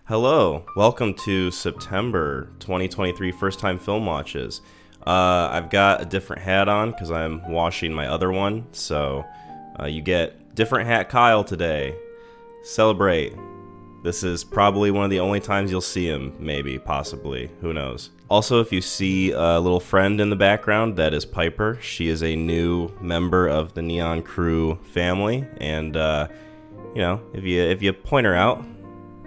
Hello, welcome to September 2023 First Time Film Watches. I've got a different hat on because I'm washing my other one, so you get different hat Kyle today. Celebrate. This is probably one of the only times you'll see him, maybe, possibly, who knows. Also, if you see a little friend in the background, that is Piper. She is a new member of the Neon Crew family, and if you point her out,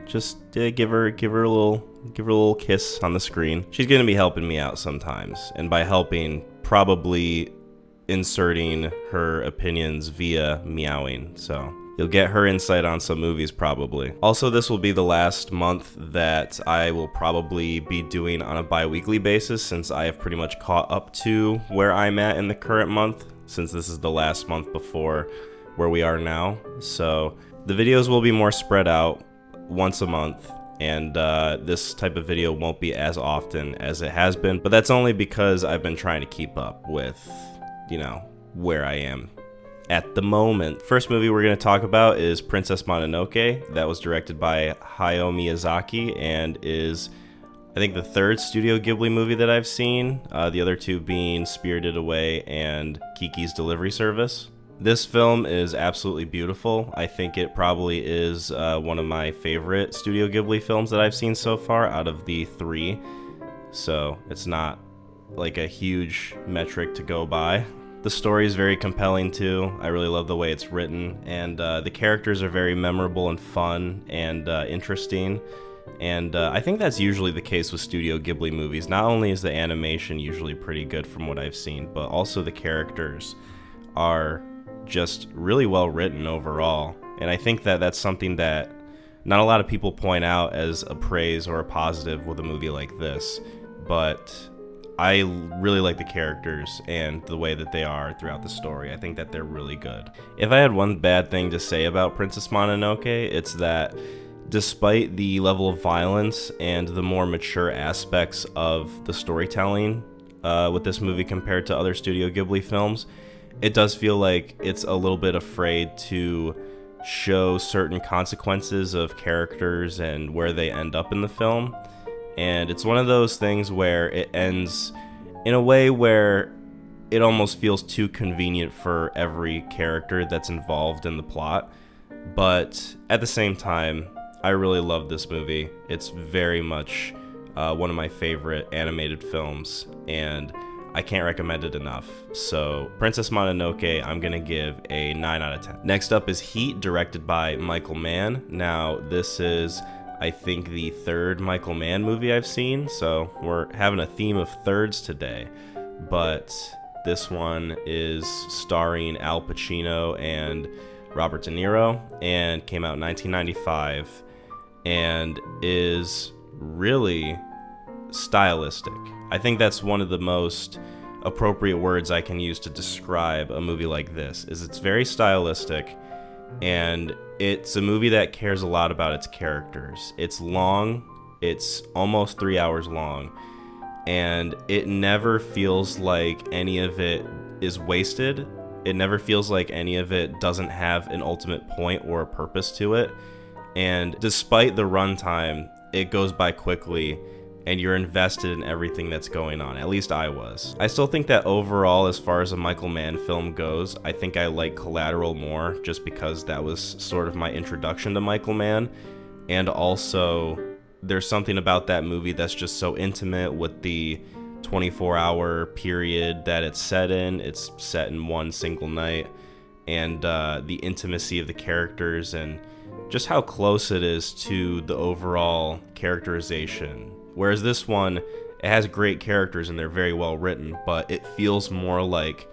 just give her a little kiss on the screen. She's gonna be helping me out sometimes, and by helping, probably inserting her opinions via meowing. So you'll get her insight on some movies probably. Also, this will be the last month that I will probably be doing on a bi-weekly basis, since I have pretty much caught up to where I'm at in the current month, since this is the last month before where we are now. So the videos will be more spread out once a month, and this type of video won't be as often as it has been, but that's only because I've been trying to keep up with, where I am at the moment. First movie we're going to talk about is Princess Mononoke. That was directed by Hayao Miyazaki and is, I think, the third Studio Ghibli movie that I've seen, the other two being Spirited Away and Kiki's Delivery Service. This film is absolutely beautiful. I think it probably is one of my favorite Studio Ghibli films that I've seen so far out of the three. So it's not like a huge metric to go by. The story is very compelling too. I really love the way it's written, and the characters are very memorable and fun and interesting. And I think that's usually the case with Studio Ghibli movies. Not only is the animation usually pretty good from what I've seen, but also the characters are just really well written overall. And I think that that's something that not a lot of people point out as a praise or a positive with a movie like this, but I really like the characters and the way that they are throughout the story. I think that they're really good. If I had one bad thing to say about Princess Mononoke, it's that despite the level of violence and the more mature aspects of the storytelling with this movie compared to other Studio Ghibli films, it does feel like it's a little bit afraid to show certain consequences of characters and where they end up in the film. And it's one of those things where it ends in a way where it almost feels too convenient for every character that's involved in the plot. But at the same time, I really love this movie. It's very much one of my favorite animated films, and I can't recommend it enough. So Princess Mononoke, I'm gonna give a 9 out of 10. Next up is Heat, directed by Michael Mann. Now, this is, I think, the third Michael Mann movie I've seen, so we're having a theme of thirds today. But this one is starring Al Pacino and Robert De Niro, and came out in 1995, and is really stylistic. I think that's one of the most appropriate words I can use to describe a movie like this, is it's very stylistic, and it's a movie that cares a lot about its characters. It's long, it's almost 3 hours long, and it never feels like any of it is wasted. It never feels like any of it doesn't have an ultimate point or a purpose to it. And despite the runtime, it goes by quickly, and you're invested in everything that's going on. At least I was. I still think that overall, as far as a Michael Mann film goes, I think I like Collateral more, just because that was sort of my introduction to Michael Mann. And also, there's something about that movie that's just so intimate with the 24-hour period that it's set in. It's set in one single night, and the intimacy of the characters and just how close it is to the overall characterization. Whereas this one, it has great characters and they're very well written, but it feels more like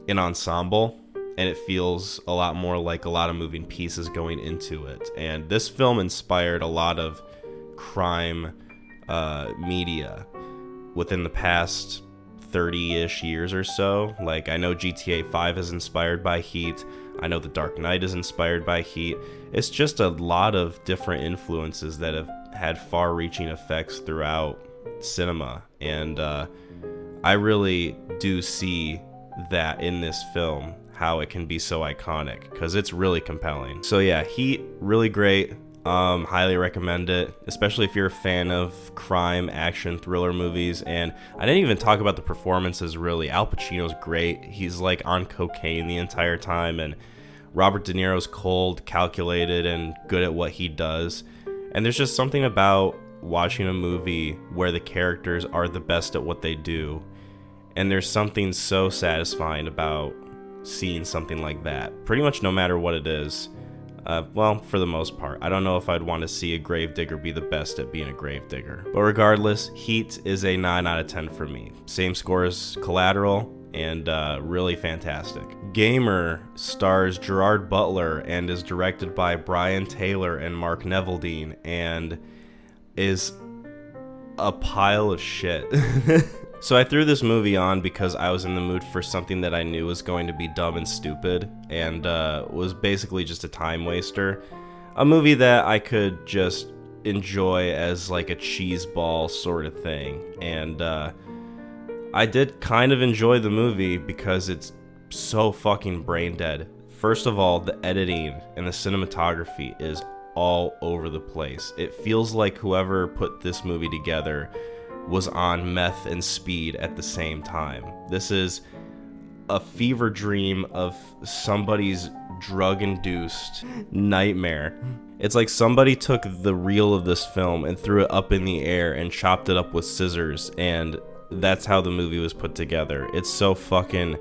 an ensemble, and it feels a lot more like a lot of moving pieces going into it. And this film inspired a lot of crime media within the past 30-ish years or so. Like, I know GTA 5 is inspired by Heat. I know The Dark Knight is inspired by Heat. It's just a lot of different influences that have had far-reaching effects throughout cinema, and I really do see that in this film, how it can be so iconic, because it's really compelling. So yeah, Heat, really great. Highly recommend it, especially if you're a fan of crime, action, thriller movies. And I didn't even talk about the performances, really. Al Pacino's great. He's like on cocaine the entire time, and Robert De Niro's cold, calculated, and good at what he does. And there's just something about watching a movie where the characters are the best at what they do. And there's something so satisfying about seeing something like that, pretty much no matter what it is. Well, for the most part. I don't know if I'd want to see a gravedigger be the best at being a gravedigger. But regardless, Heat is a 9 out of 10 for me. Same score as Collateral, and really fantastic. Gamer stars Gerard Butler and is directed by Brian Taylor and Mark Neveldine, and is a pile of shit. So I threw this movie on because I was in the mood for something that I knew was going to be dumb and stupid, and was basically just a time waster. A movie that I could just enjoy as like a cheese ball sort of thing. And I did kind of enjoy the movie because it's so fucking brain dead. First of all, the editing and the cinematography is all over the place. It feels like whoever put this movie together was on meth and speed at the same time. This is a fever dream of somebody's drug-induced nightmare. It's like somebody took the reel of this film and threw it up in the air and chopped it up with scissors, and that's how the movie was put together. It's so fucking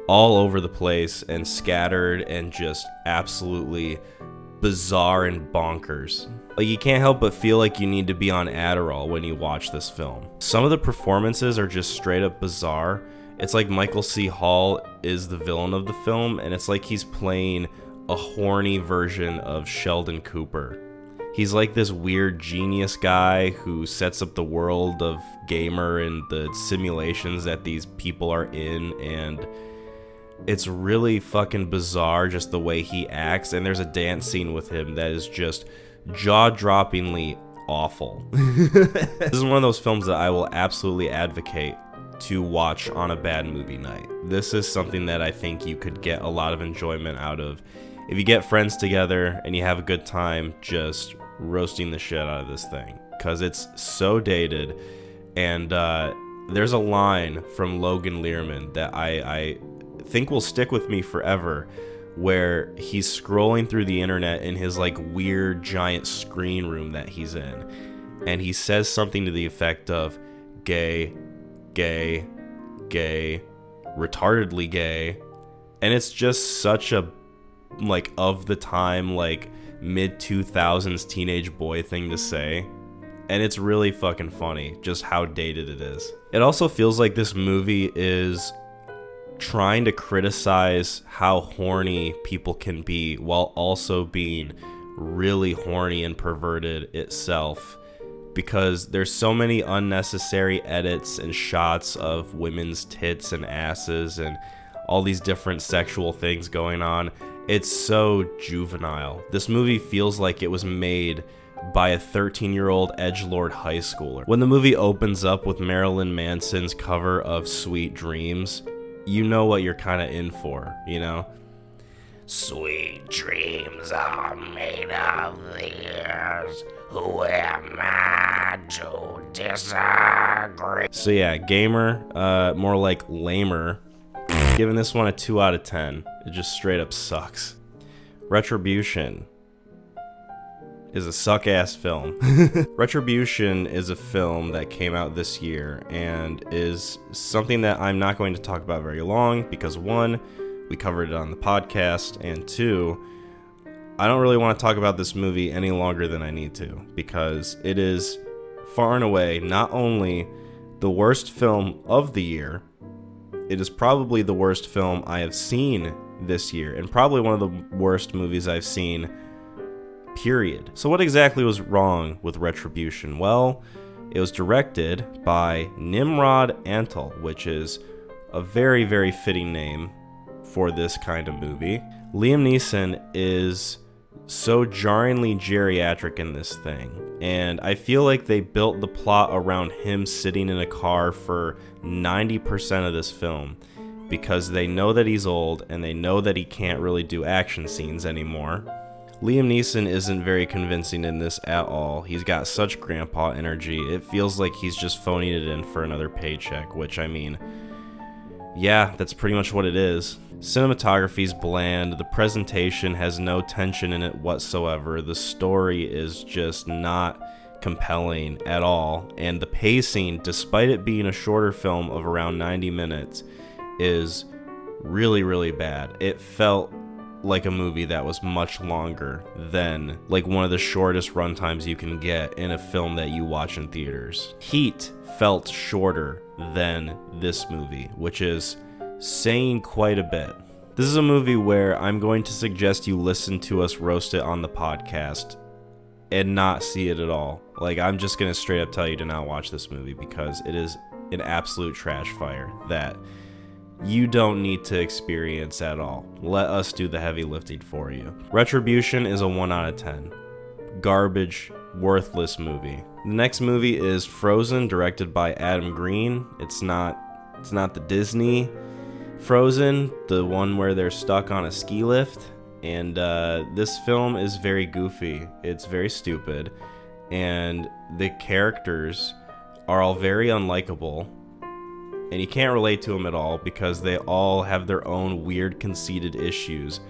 all over the place and scattered and just absolutely bizarre and bonkers. Like, you can't help but feel like you need to be on Adderall when you watch this film. Some of the performances are just straight up bizarre. It's like Michael C. Hall is the villain of the film, and it's like he's playing a horny version of Sheldon Cooper. He's like this weird genius guy who sets up the world of Gamer and the simulations that these people are in, and it's really fucking bizarre just the way he acts. And there's a dance scene with him that is just jaw-droppingly awful. This is one of those films that I will absolutely advocate to watch on a bad movie night. This is something that I think you could get a lot of enjoyment out of if you get friends together and you have a good time just roasting the shit out of this thing, because it's so dated. And there's a line from Logan Lerman that I think will stick with me forever, where he's scrolling through the internet in his like weird giant screen room that he's in, and he says something to the effect of gay, gay, gay, retardedly gay. And it's just such a like of the time, like mid 2000s teenage boy thing to say. And it's really fucking funny just how dated it is. It also feels like this movie is trying to criticize how horny people can be while also being really horny and perverted itself, because there's so many unnecessary edits and shots of women's tits and asses and all these different sexual things going on. It's so juvenile. This movie feels like it was made by a 13-year-old edgelord high schooler. When the movie opens up with Marilyn Manson's cover of Sweet Dreams, you know what you're kind of in for, you know? Sweet dreams are made of theirs. Who am I to disagree? So yeah, Gamer, more like lamer. Giving this one a 2 out of 10. It just straight up sucks. Retribution is a suck-ass film. Retribution is a film that came out this year and is something that I'm not going to talk about very long because, one, we covered it on the podcast, and two, I don't really want to talk about this movie any longer than I need to, because it is far and away not only the worst film of the year, it is probably the worst film I have seen this year, and probably one of the worst movies I've seen, period. So what exactly was wrong with Retribution? Well, it was directed by Nimrod Antal, which is a very, very fitting name for this kind of movie. Liam Neeson is so jarringly geriatric in this thing, and I feel like they built the plot around him sitting in a car for 90% of this film, because they know that he's old and they know that he can't really do action scenes anymore. Liam Neeson isn't very convincing in this at all. He's got such grandpa energy. It feels like he's just phoning it in for another paycheck, which, I mean, yeah, that's pretty much what it is. Cinematography's bland, the presentation has no tension in it whatsoever, the story is just not compelling at all, and the pacing, despite it being a shorter film of around 90 minutes, is really, really bad. It felt like a movie that was much longer than like one of the shortest runtimes you can get in a film that you watch in theaters. Heat felt shorter than this movie, which is saying quite a bit. This is a movie where I'm going to suggest you listen to us roast it on the podcast and not see it at all. Like, I'm just gonna straight up tell you to not watch this movie because it is an absolute trash fire that you don't need to experience at all. Let us do the heavy lifting for you. Retribution is a 1 out of 10. Garbage, worthless movie. The next movie is Frozen, directed by Adam Green. It's not the Disney Frozen, the one where they're stuck on a ski lift. And this film is very goofy. It's very stupid. And the characters are all very unlikable. And you can't relate to them at all because they all have their own weird, conceited issues.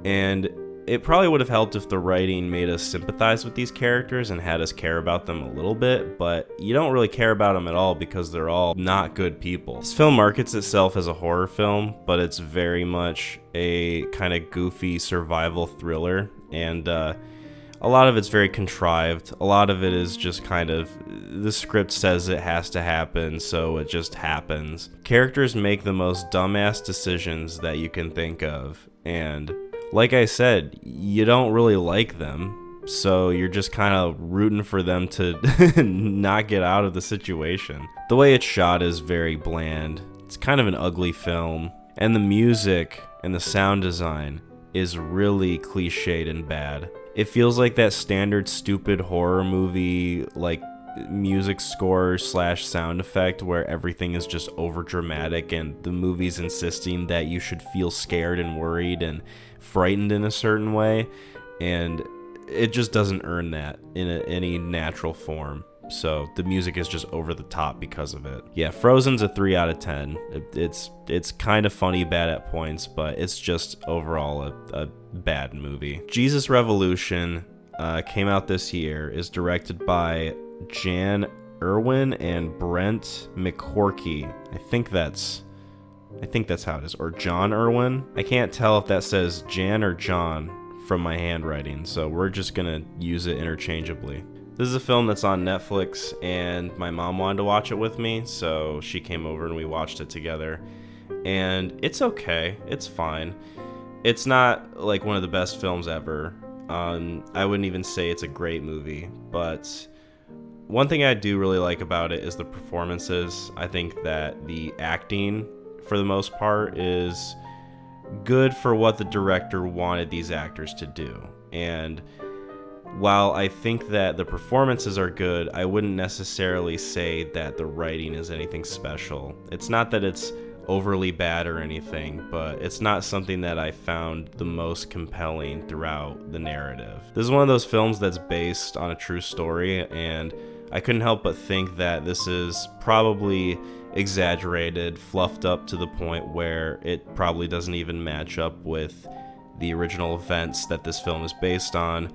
And it probably would have helped if the writing made us sympathize with these characters and had us care about them a little bit, but you don't really care about them at all because they're all not good people. This film markets itself as a horror film, but it's very much a kind of goofy survival thriller, and a lot of it's very contrived. A lot of it is just kind of, the script says it has to happen, so it just happens. Characters make the most dumbass decisions that you can think of, and like I said, you don't really like them, so you're just kind of rooting for them to not get out of the situation. The way it's shot is very bland. It's kind of an ugly film, and the music and the sound design is really cliched and bad. It feels like that standard stupid horror movie, like music score / sound effect where everything is just over dramatic and the movie's insisting that you should feel scared and worried and frightened in a certain way, and it just doesn't earn that in any natural form. So the music is just over the top because of it. Yeah, Frozen's a 3 out of 10. It's kind of funny bad at points, but it's just overall a bad movie. Jesus Revolution came out this year, is directed by Jan Irwin and Brent McCorkey. I think that's how it is, or John Irwin. I can't tell if that says Jan or John from my handwriting, so we're just gonna use it interchangeably. This is a film that's on Netflix, and my mom wanted to watch it with me, so she came over and we watched it together. And it's okay, it's fine. It's not like one of the best films ever. I wouldn't even say it's a great movie, but one thing I do really like about it is the performances. I think that the acting, for the most part, is good for what the director wanted these actors to do. And while I think that the performances are good, I wouldn't necessarily say that the writing is anything special. It's not that it's overly bad or anything, but it's not something that I found the most compelling throughout the narrative. This is one of those films that's based on a true story, and I couldn't help but think that this is probably exaggerated, fluffed up to the point where it probably doesn't even match up with the original events that this film is based on.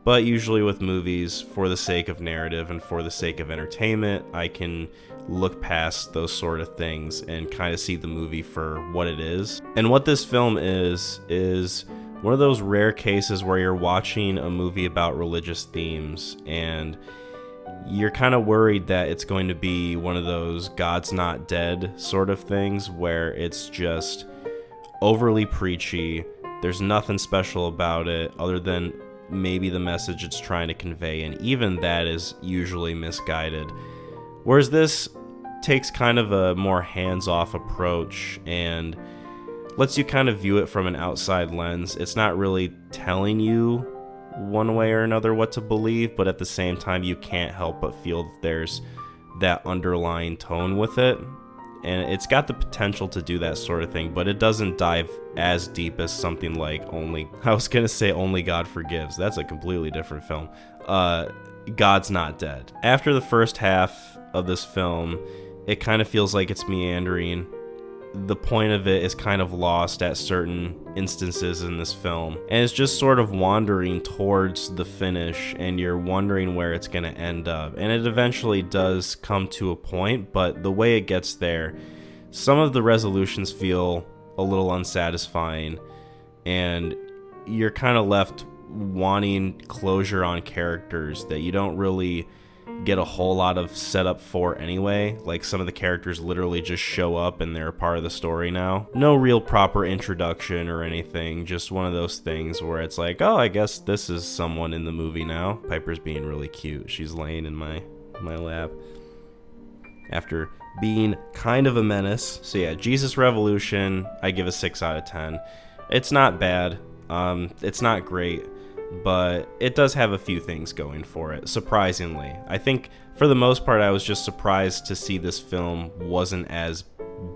But usually with movies, for the sake of narrative and for the sake of entertainment, I can look past those sort of things and kind of see the movie for what it is. And what this film is one of those rare cases where you're watching a movie about religious themes and you're kind of worried that it's going to be one of those God's not dead sort of things where it's just overly preachy. There's nothing special about it other than maybe the message it's trying to convey, and even that is usually misguided. Whereas this takes kind of a more hands-off approach and lets you kind of view it from an outside lens. It's not really telling you one way or another what to believe, but at the same time you can't help but feel that there's that underlying tone with it. and it's got the potential to do that sort of thing, but it doesn't dive as deep as something like Only God Forgives. That's a completely different film. God's Not Dead. After the first half of this film, it kind of feels like it's meandering. The point of it is kind of lost at certain instances in this film, and it's just sort of wandering towards the finish, and you're wondering where it's going to end up. And it eventually does come to a point, but the way it gets there, some of the resolutions feel a little unsatisfying, and you're kind of left wanting closure on characters that you don't really get a whole lot of setup for anyway. Like, some of the characters literally just show up and they're a part of the story now. No real proper introduction or anything, just one of those things where it's like, oh, I guess this is someone in the movie now. Piper's being really cute. She's laying in my lap after being kind of a menace. So yeah, Jesus Revolution, I give a 6 out of 10. It's not bad. It's not great, but it does have a few things going for it, surprisingly. I think for the most part I was just surprised to see this film wasn't as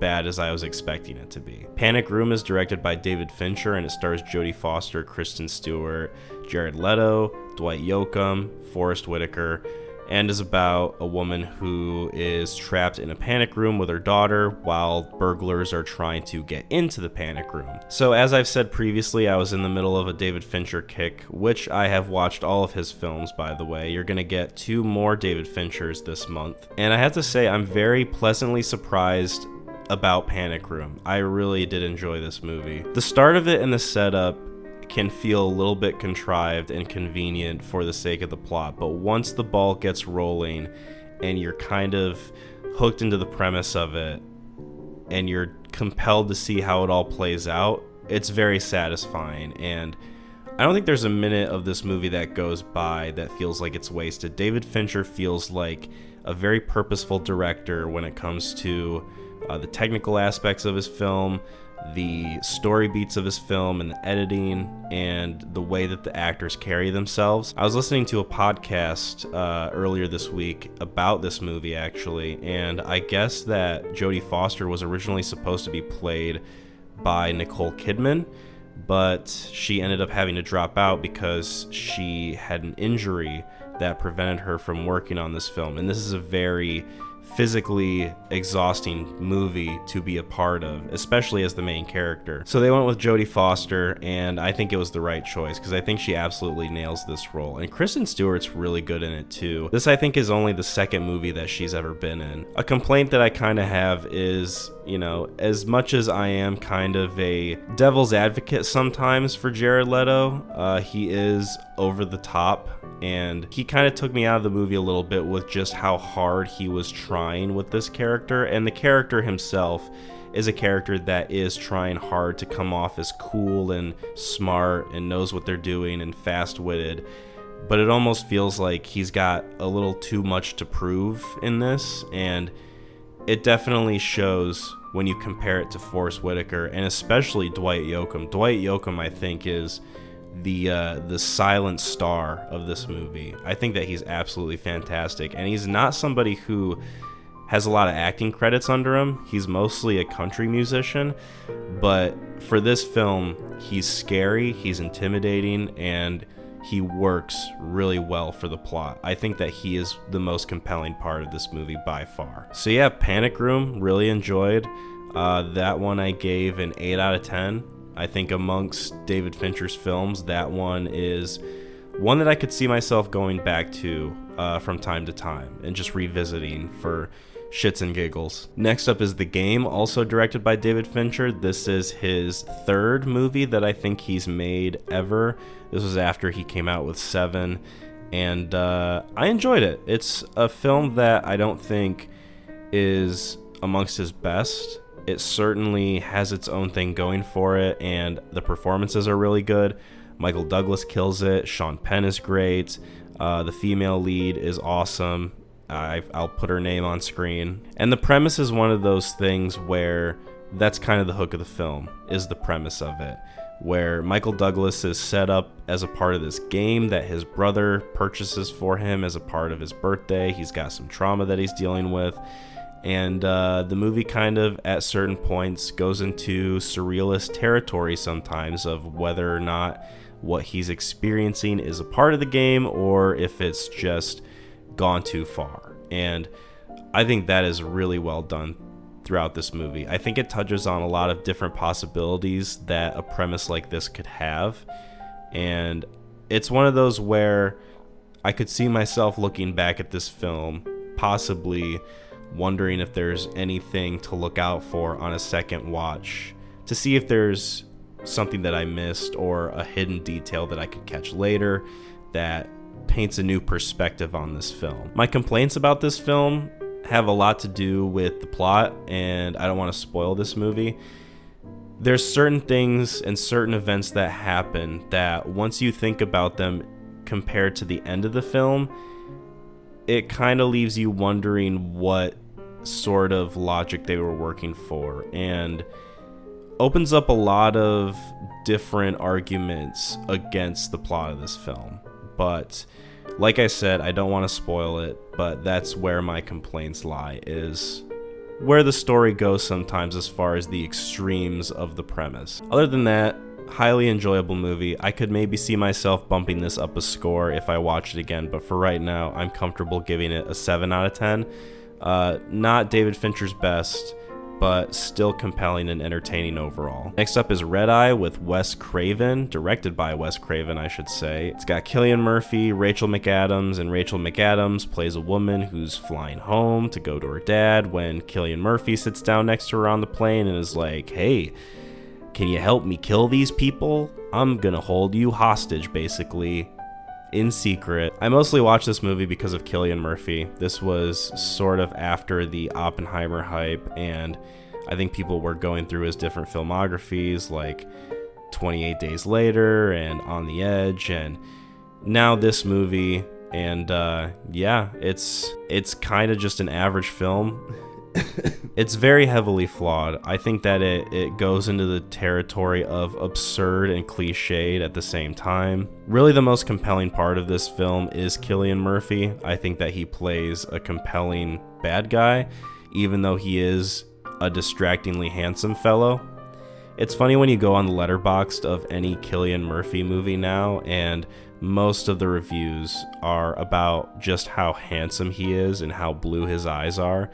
bad as I was expecting it to be. Panic Room is directed by David Fincher, and it stars Jodie Foster, Kristen Stewart, Jared Leto, Dwight Yoakam, Forrest Whitaker, and is about a woman who is trapped in a panic room with her daughter while burglars are trying to get into the panic room. So as I've said previously, I was in the middle of a David Fincher kick, which I have watched all of his films, by the way. You're gonna get 2 more David Finchers this month. And I have to say, I'm very pleasantly surprised about Panic Room. I really did enjoy this movie. The start of it and the setup can feel a little bit contrived and convenient for the sake of the plot, but once the ball gets rolling and you're kind of hooked into the premise of it and you're compelled to see how it all plays out, it's very satisfying. And I don't think there's a minute of this movie that goes by that feels like it's wasted. David Fincher feels like a very purposeful director when it comes to the technical aspects of his film, the story beats of his film, and the editing, and the way that the actors carry themselves. I was listening to a podcast earlier this week about this movie, actually, and I guess that Jodie Foster was originally supposed to be played by Nicole Kidman, but she ended up having to drop out because she had an injury that prevented her from working on this film. And this is a very physically exhausting movie to be a part of, especially as the main character. So they went with Jodie Foster, and I think it was the right choice because I think she absolutely nails this role. And Kristen Stewart's really good in it too. This, I think, is only the second movie that she's ever been in. A complaint that I kind of have is, you know, as much as I am kind of a devil's advocate sometimes for Jared Leto, he is over the top, and he kind of took me out of the movie a little bit with just how hard he was trying with this character. And the character himself is a character that is trying hard to come off as cool and smart and knows what they're doing and fast-witted, but it almost feels like he's got a little too much to prove in this, and it definitely shows when you compare it to Forrest Whitaker, and especially Dwight Yoakam. Dwight Yoakam, I think, is the silent star of this movie. I think that he's absolutely fantastic, and he's not somebody who has a lot of acting credits under him. He's mostly a country musician, but for this film, he's scary, he's intimidating, and he works really well for the plot. I think that he is the most compelling part of this movie by far. So yeah, Panic Room, really enjoyed. That one I gave an 8 out of 10. I think amongst David Fincher's films, that one is one that I could see myself going back to from time to time and just revisiting for shits and giggles. Next up is The Game, also directed by David Fincher. This is his third movie that I think he's made ever. This was after he came out with Seven, and I enjoyed it. It's a film that I don't think is amongst his best. It certainly has its own thing going for it, and the performances are really good. Michael Douglas kills it. Sean Penn is great. The female lead is awesome. I'll put her name on screen. And the premise is one of those things where that's kind of the hook of the film, is the premise of it, where Michael Douglas is set up as a part of this game that his brother purchases for him as a part of his birthday. He's got some trauma that he's dealing with, And the movie kind of, at certain points, goes into surrealist territory sometimes of whether or not what he's experiencing is a part of the game or if it's just gone too far. And I think that is really well done throughout this movie. I think it touches on a lot of different possibilities that a premise like this could have. And it's one of those where I could see myself looking back at this film, possibly wondering if there's anything to look out for on a second watch to see if there's something that I missed or a hidden detail that I could catch later that paints a new perspective on this film. My complaints about this film have a lot to do with the plot, and I don't want to spoil this movie. There's certain things and certain events that happen that once you think about them compared to the end of the film, it kind of leaves you wondering what sort of logic they were working for, and opens up a lot of different arguments against the plot of this film. But like I said, I don't want to spoil it, but that's where my complaints lie, is where the story goes sometimes as far as the extremes of the premise. Other than that, highly enjoyable movie. I could maybe see myself bumping this up a score if I watched it again, but for right now, I'm comfortable giving it a 7 out of 10. Not David Fincher's best, but still compelling and entertaining overall. Next up is Red Eye with Wes Craven, directed by Wes Craven, I should say. It's got Cillian Murphy, Rachel McAdams, and Rachel McAdams plays a woman who's flying home to go to her dad when Cillian Murphy sits down next to her on the plane and is like, "Hey, can you help me kill these people? I'm gonna hold you hostage," basically, in secret. I mostly watched this movie because of Cillian Murphy. This was sort of after the Oppenheimer hype, and I think people were going through his different filmographies, like 28 Days Later and On the Edge, and now this movie. And yeah, it's kind of just an average film. It's very heavily flawed. I think that it goes into the territory of absurd and cliched at the same time. Really, the most compelling part of this film is Cillian Murphy. I think that he plays a compelling bad guy, even though he is a distractingly handsome fellow. It's funny when you go on the Letterboxd of any Cillian Murphy movie now, and most of the reviews are about just how handsome he is and how blue his eyes are,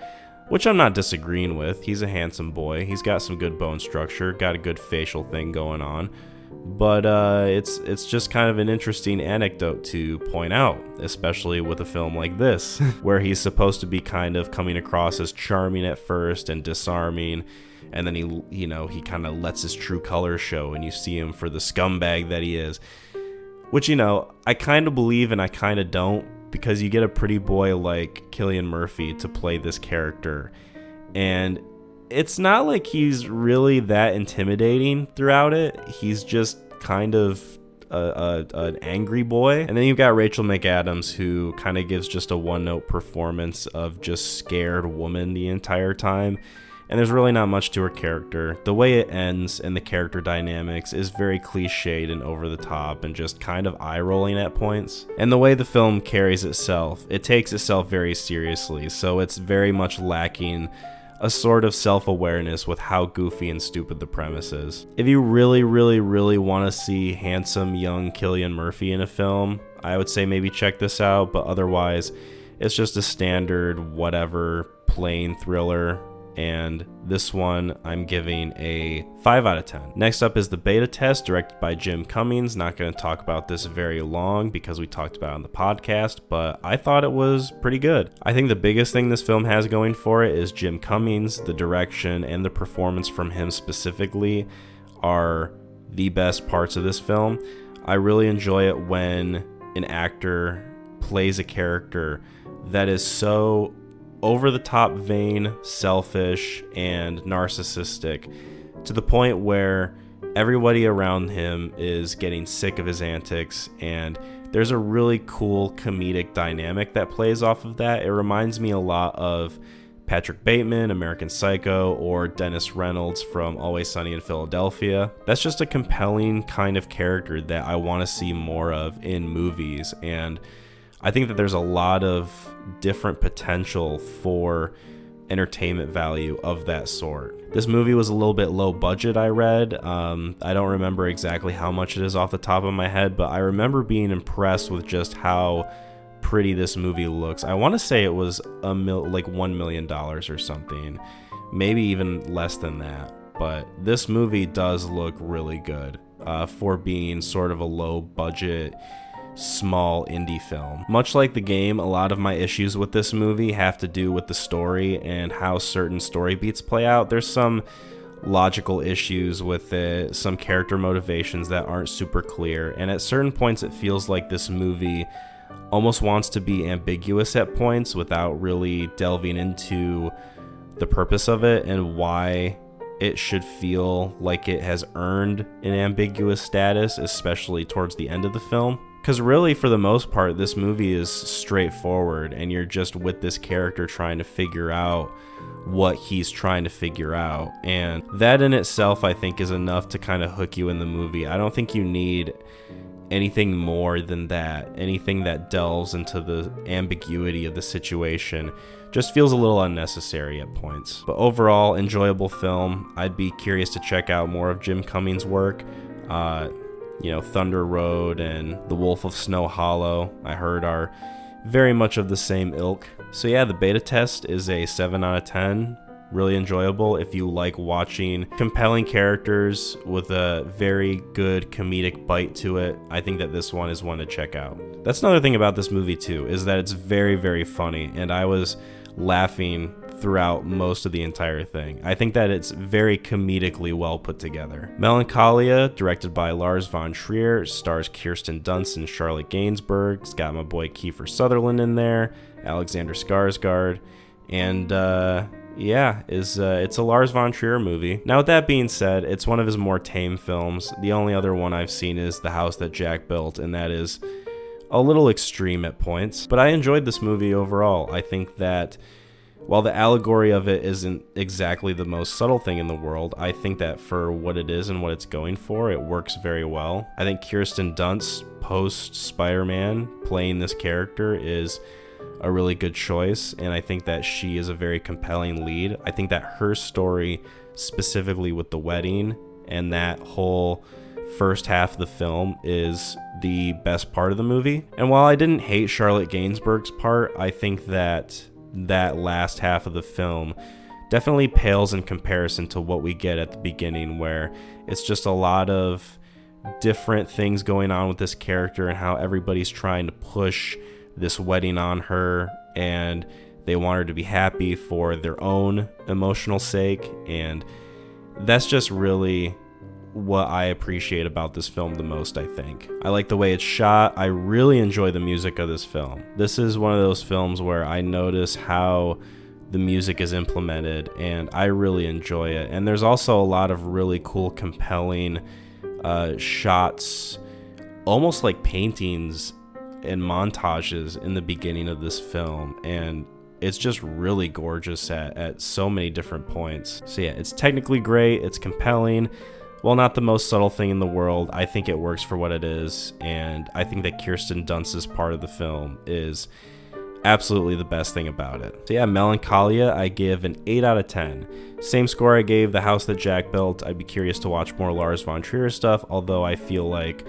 which I'm not disagreeing with. He's a handsome boy. He's got some good bone structure, got a good facial thing going on. But it's just kind of an interesting anecdote to point out, especially with a film like this, where he's supposed to be kind of coming across as charming at first and disarming, and then he kind of lets his true colors show, and you see him for the scumbag that he is. Which, I kind of believe and I kind of don't, because you get a pretty boy like Cillian Murphy to play this character, and it's not like he's really that intimidating throughout it. He's just kind of an angry boy. And then you've got Rachel McAdams, who kind of gives just a one-note performance of just scared woman the entire time. And there's really not much to her character. The way it ends and the character dynamics is very cliched and over the top and just kind of eye-rolling at points. And the way the film carries itself, it takes itself very seriously, so it's very much lacking a sort of self-awareness with how goofy and stupid the premise is. If you really, really, really want to see handsome young Cillian Murphy in a film, I would say maybe check this out, but otherwise, it's just a standard whatever plain thriller. And this one I'm giving a 5 out of 10. Next up is The Beta Test, directed by Jim Cummings. Not going to talk about this very long because we talked about it on the podcast, but I thought it was pretty good. I think the biggest thing this film has going for it is Jim Cummings. The direction and the performance from him specifically are the best parts of this film. I really enjoy it when an actor plays a character that is so over the top vain, selfish, and narcissistic to the point where everybody around him is getting sick of his antics, and there's a really cool comedic dynamic that plays off of that. It reminds me a lot of Patrick Bateman, American Psycho, or Dennis Reynolds from Always Sunny in Philadelphia. That's just a compelling kind of character that I want to see more of in movies, and I think that there's a lot of different potential for entertainment value of that sort. This movie was a little bit low budget, I read. I don't remember exactly how much it is off the top of my head, but I remember being impressed with just how pretty this movie looks. I want to say it was like $1 million or something, maybe even less than that. But this movie does look really good for being sort of a low budget, small indie film. Much like the game, a lot of my issues with this movie have to do with the story and how certain story beats play out. There's some logical issues with it, some character motivations that aren't super clear, and at certain points it feels like this movie almost wants to be ambiguous at points without really delving into the purpose of it and why it should feel like it has earned an ambiguous status, especially towards the end of the film. Because really, for the most part, this movie is straightforward, and you're just with this character trying to figure out what he's trying to figure out. And that in itself, I think, is enough to kind of hook you in the movie. I don't think you need anything more than that. Anything that delves into the ambiguity of the situation just feels a little unnecessary at points. But overall, enjoyable film. I'd be curious to check out more of Jim Cummings' work. Thunder Road and The Wolf of Snow Hollow, I heard, are very much of the same ilk. So yeah, the beta test is a 7 out of 10. Really enjoyable if you like watching compelling characters with a very good comedic bite to it. I think that this one is one to check out. That's another thing about this movie too, is that it's very, very funny, and I was laughing throughout most of the entire thing. I think that it's very comedically well put together. Melancholia, directed by Lars von Trier, stars Kirsten Dunst and Charlotte Gainsbourg. It's got my boy Kiefer Sutherland in there, Alexander Skarsgård, and it's a Lars von Trier movie. Now, with that being said, it's one of his more tame films. The only other one I've seen is The House That Jack Built, and that is a little extreme at points. But I enjoyed this movie overall. I think that while the allegory of it isn't exactly the most subtle thing in the world, I think that for what it is and what it's going for, it works very well. I think Kirsten Dunst, post-Spider-Man, playing this character is a really good choice, and I think that she is a very compelling lead. I think that her story, specifically with the wedding and that whole first half of the film, is the best part of the movie. And while I didn't hate Charlotte Gainsbourg's part, I think that last half of the film definitely pales in comparison to what we get at the beginning, where it's just a lot of different things going on with this character and how everybody's trying to push this wedding on her, and they want her to be happy for their own emotional sake. And that's just really what I appreciate about this film the most, I think. I like the way it's shot. I really enjoy the music of this film. This is one of those films where I notice how the music is implemented, and I really enjoy it. And there's also a lot of really cool, compelling shots, almost like paintings and montages in the beginning of this film, and it's just really gorgeous at so many different points. So yeah, it's technically great, it's compelling. While not the most subtle thing in the world, I think it works for what it is, and I think that Kirsten Dunst's part of the film is absolutely the best thing about it. So yeah, Melancholia, I give an 8 out of 10. Same score I gave The House That Jack Built. I'd be curious to watch more Lars von Trier stuff, although I feel like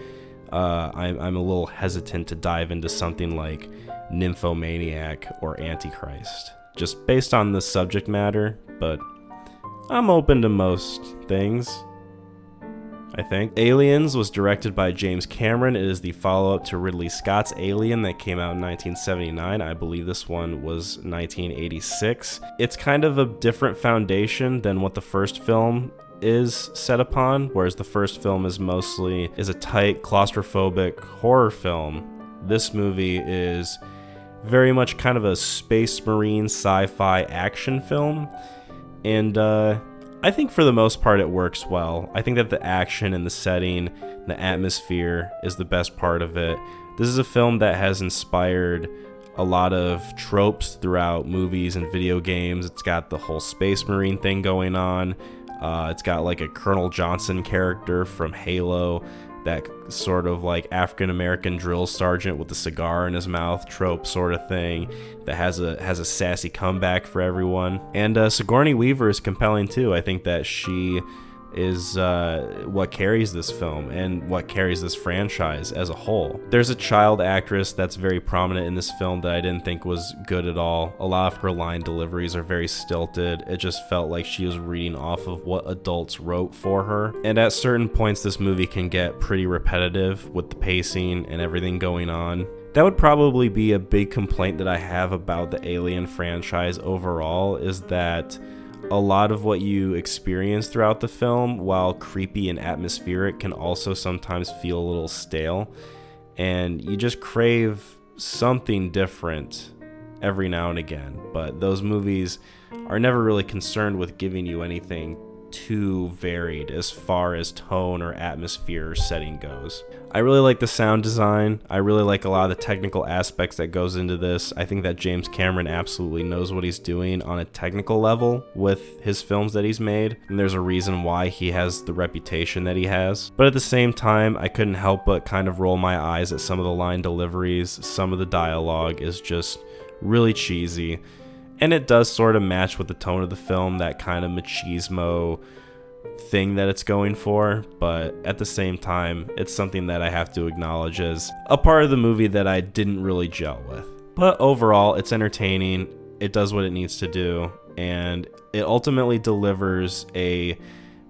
I'm a little hesitant to dive into something like Nymphomaniac or Antichrist, just based on the subject matter, but I'm open to most things, I think. Aliens was directed by James Cameron. It is the follow-up to Ridley Scott's Alien that came out in 1979. I believe this one was 1986. It's kind of a different foundation than what the first film is set upon, whereas the first film is a tight, claustrophobic horror film. This movie is very much kind of a space marine sci-fi action film, and I think for the most part it works well. I think that the action and the setting, the atmosphere is the best part of it. This is a film that has inspired a lot of tropes throughout movies and video games. It's got the whole space marine thing going on. It's got like a Colonel Johnson character from Halo that sort of like African-American drill sergeant with a cigar in his mouth trope sort of thing that has a sassy comeback for everyone. And Sigourney Weaver is compelling too. I think that she is what carries this film and what carries this franchise as a whole. There's a child actress that's very prominent in this film that I didn't think was good at all. A lot of her line deliveries are very stilted. It just felt like she was reading off of what adults wrote for her. And at certain points, this movie can get pretty repetitive with the pacing and everything going on. That would probably be a big complaint that I have about the Alien franchise overall, is that a lot of what you experience throughout the film, while creepy and atmospheric, can also sometimes feel a little stale, and you just crave something different every now and again. But those movies are never really concerned with giving you anything too varied as far as tone or atmosphere or setting goes. I really like the sound design. I really like a lot of the technical aspects that goes into this. I think that James Cameron absolutely knows what he's doing on a technical level with his films that he's made, and there's a reason why he has the reputation that he has. But at the same time, I couldn't help but kind of roll my eyes at some of the line deliveries. Some of the dialogue is just really cheesy. And it does sort of match with the tone of the film, that kind of machismo thing that it's going for. But at the same time, it's something that I have to acknowledge as a part of the movie that I didn't really gel with. But overall, it's entertaining. It does what it needs to do. And it ultimately delivers a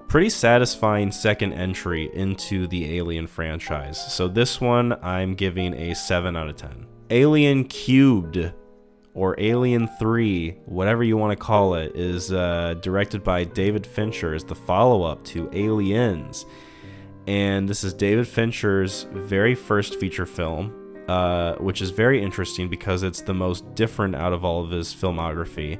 pretty satisfying second entry into the Alien franchise. So this one, I'm giving a 7 out of 10. Alien³, or Alien³, whatever you want to call it, is directed by David Fincher. Is the follow-up to Aliens. And this is David Fincher's very first feature film, which is very interesting because it's the most different out of all of his filmography.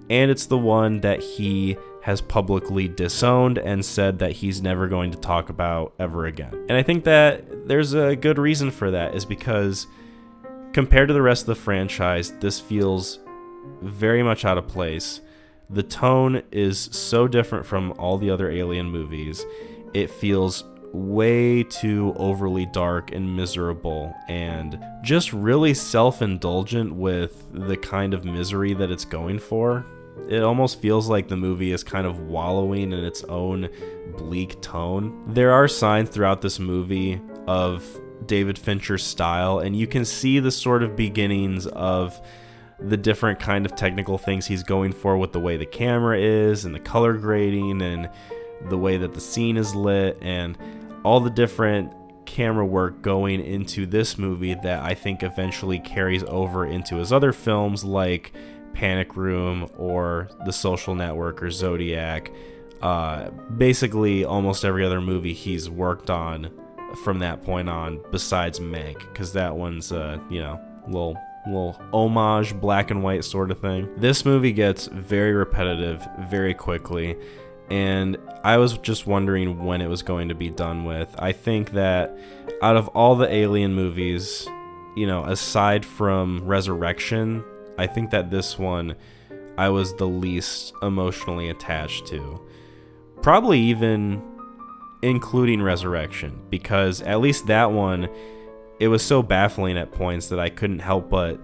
And it's the one that he has publicly disowned and said that he's never going to talk about ever again. And I think that there's a good reason for that, is because compared to the rest of the franchise, this feels very much out of place. The tone is so different from all the other Alien movies. It feels way too overly dark and miserable, and just really self-indulgent with the kind of misery that it's going for. It almost feels like the movie is kind of wallowing in its own bleak tone. There are signs throughout this movie of David Fincher's style, and you can see the sort of beginnings of the different kind of technical things he's going for with the way the camera is and the color grading and the way that the scene is lit and all the different camera work going into this movie that I think eventually carries over into his other films like Panic Room or The Social Network or Zodiac. Basically almost every other movie he's worked on from that point on, besides Mank, because that one's little homage, black and white sort of thing. This movie gets very repetitive very quickly, and I was just wondering when it was going to be done with. I think that out of all the Alien movies, aside from Resurrection, I think that this one I was the least emotionally attached to. Probably even including Resurrection, because at least that one, it was so baffling at points that I couldn't help but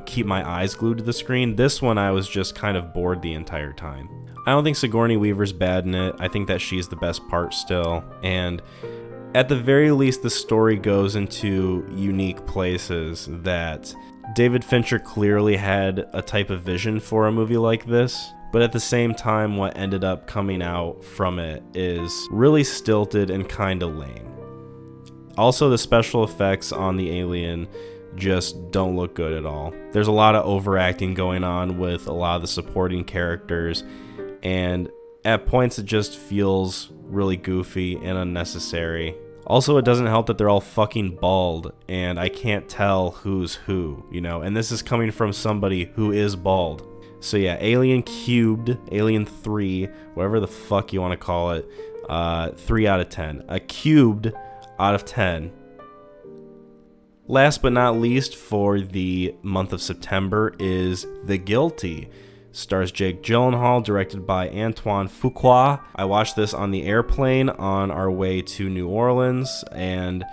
keep my eyes glued to the screen. This one I was just kind of bored the entire time. I don't think Sigourney Weaver's bad in it. I think that she's the best part still, and at the very least the story goes into unique places that David Fincher clearly had a type of vision for a movie like this. But at the same time, what ended up coming out from it is really stilted and kind of lame. Also, the special effects on the Alien just don't look good at all. There's a lot of overacting going on with a lot of the supporting characters, and at points it just feels really goofy and unnecessary. Also, it doesn't help that they're all fucking bald, and I can't tell who's who, and this is coming from somebody who is bald. So yeah, Alien³, Alien³, whatever the fuck you want to call it, 3 out of 10. A cubed out of 10. Last but not least for the month of September is The Guilty. Stars Jake Gyllenhaal, directed by Antoine Fuqua. I watched this on the airplane on our way to New Orleans, and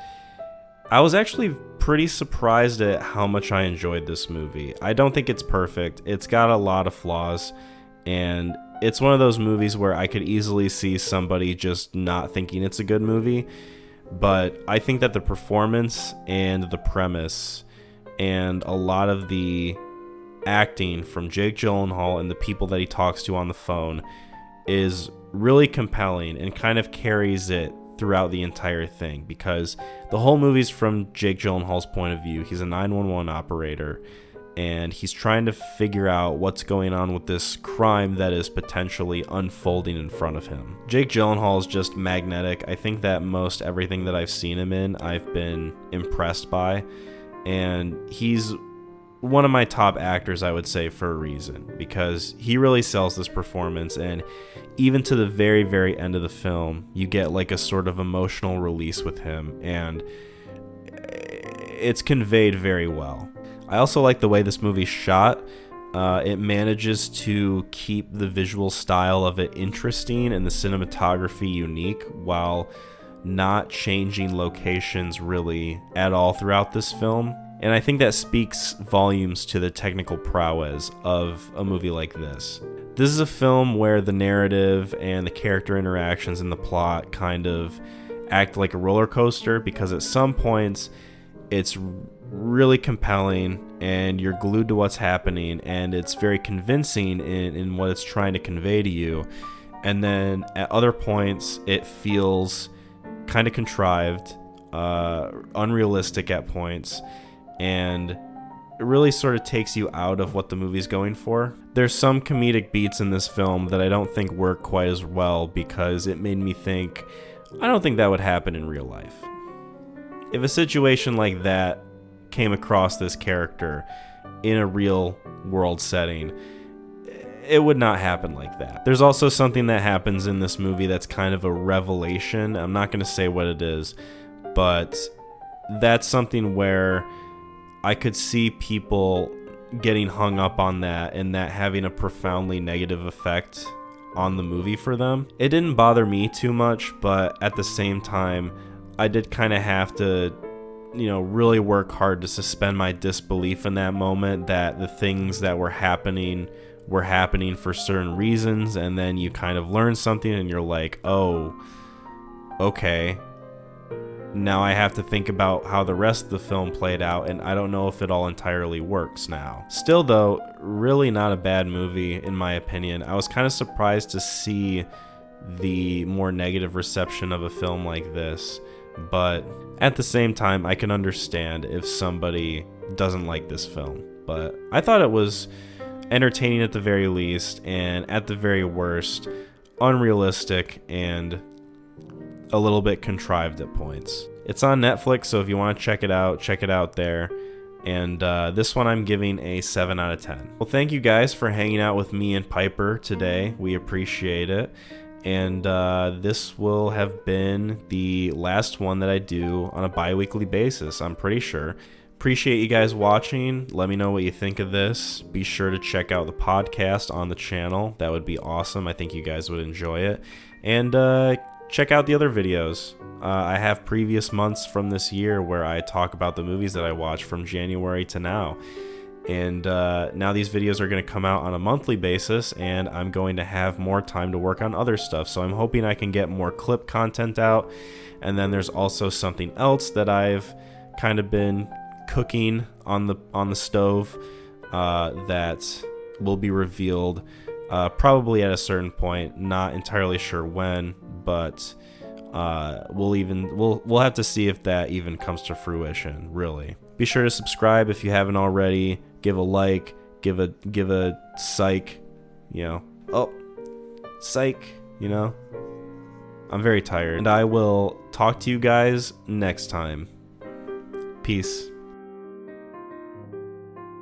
I was actually pretty surprised at how much I enjoyed this movie. I don't think it's perfect. It's got a lot of flaws, and it's one of those movies where I could easily see somebody just not thinking it's a good movie. But I think that the performance and the premise and a lot of the acting from Jake Gyllenhaal and the people that he talks to on the phone is really compelling and kind of carries it throughout the entire thing, because the whole movie's from Jake Gyllenhaal's point of view. He's a 911 operator, and he's trying to figure out what's going on with this crime that is potentially unfolding in front of him. Jake Gyllenhaal is just magnetic. I think that most everything that I've seen him in, I've been impressed by, and he's one of my top actors, I would say, for a reason, because he really sells this performance, and even to the very, very end of the film, you get like a sort of emotional release with him, and it's conveyed very well. I also like the way this movie's shot. It manages to keep the visual style of it interesting and the cinematography unique while not changing locations really at all throughout this film. And I think that speaks volumes to the technical prowess of a movie like this. This is a film where the narrative and the character interactions and the plot kind of act like a roller coaster, because at some points it's really compelling and you're glued to what's happening and it's very convincing in what it's trying to convey to you. And then at other points it feels kind of contrived, unrealistic at points, and it really sort of takes you out of what the movie's going for. There's some comedic beats in this film that I don't think work quite as well, because it made me think, I don't think that would happen in real life. If a situation like that came across this character in a real world setting, it would not happen like that. There's also something that happens in this movie that's kind of a revelation. I'm not going to say what it is, but that's something where I could see people getting hung up on that and that having a profoundly negative effect on the movie for them. It didn't bother me too much, but at the same time, I did kind of have to, really work hard to suspend my disbelief in that moment, that the things that were happening for certain reasons, and then you kind of learn something and you're like, oh, okay. Now I have to think about how the rest of the film played out, and I don't know if it all entirely works now. Still though, really not a bad movie in my opinion. I was kind of surprised to see the more negative reception of a film like this, but at the same time I can understand if somebody doesn't like this film. But I thought it was entertaining at the very least, and at the very worst, unrealistic and a little bit contrived at points. It's on Netflix, so if you want to check it out there. And this one I'm giving a 7 out of 10. Well, thank you guys for hanging out with me and Piper today. We appreciate it. And this will have been the last one that I do on a bi-weekly basis, I'm pretty sure. Appreciate you guys watching. Let me know what you think of this. Be sure to check out the podcast on the channel. That would be awesome. I think you guys would enjoy it. And check out the other videos. I have previous months from this year where I talk about the movies that I watched from January to now. And now these videos are going to come out on a monthly basis, and I'm going to have more time to work on other stuff. So I'm hoping I can get more clip content out. And then there's also something else that I've kind of been cooking on the stove that will be revealed probably at a certain point. Not entirely sure when, but we'll have to see if that even comes to fruition, really. Be sure to subscribe if you haven't already. Give a like, give a psych, psych, I'm very tired, and I will talk to you guys next time. Peace.